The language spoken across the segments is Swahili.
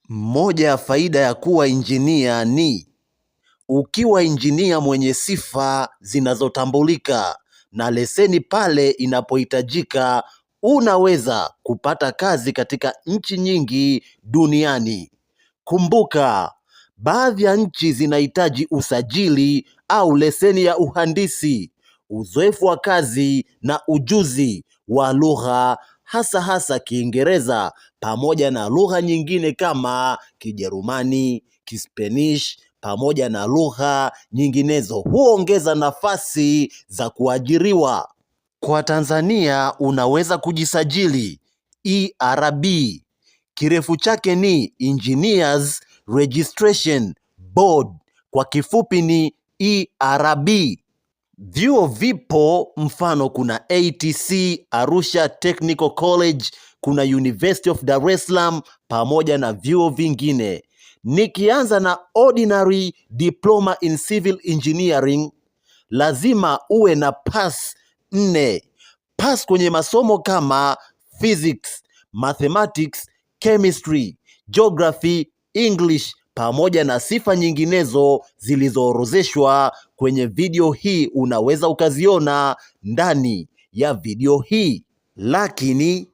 Moja ya faida ya kuwa injinia ni ukiwa injinia mwenye sifa zinazotambulika na leseni pale inapohitajika, unaweza kupata kazi katika nchi nyingi duniani. Kumbuka, baadhi ya nchi zinahitaji usajili au leseni ya uhandisi, uzoefu wa kazi na ujuzi wa lugha hasa Kiingereza pamoja na lugha nyingine kama Kijerumani, Kispanish pamoja na lugha nyinginezo. Huongeza nafasi za kuajiriwa. Kwa Tanzania unaweza kujisajili ERB. Kirefu chake ni Engineers Registration Board, kwa kifupi ni ERB. Vyuo vipo, mfano kuna ATC Arusha Technical College, kuna University of Dar es Salaam pamoja na vyuo vingine. Nikianza na Ordinary Diploma in Civil Engineering, lazima uwe na pass 4. Pass kwenye masomo kama Physics, Mathematics, Chemistry, Geography, English pamoja na sifa nyinginezo zilizoorozeshwa kwenye video hii. Unaweza ukaziona ndani ya video hii. Lakini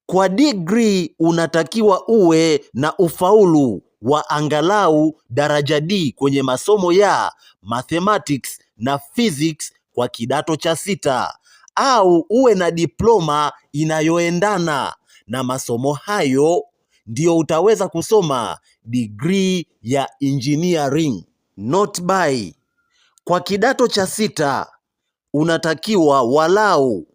kwa degree unatakiwa uwe na ufaulu wa angalau daraja D kwenye masomo ya Mathematics na Physics kwa kidato cha 6, au uwe na diploma inayoendana na masomo hayo, ndio utaweza kusoma degree ya engineering. Note by: kwa kidato cha 6 unatakiwa walau,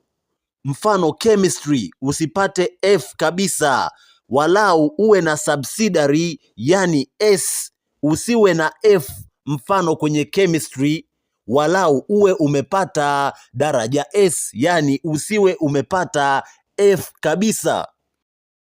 mfano chemistry, usipate F kabisa, walau uwe na subsidiary yani S, usiwe na F. Mfano kwenye chemistry walau uwe umepata daraja S, yani usiwe umepata F kabisa.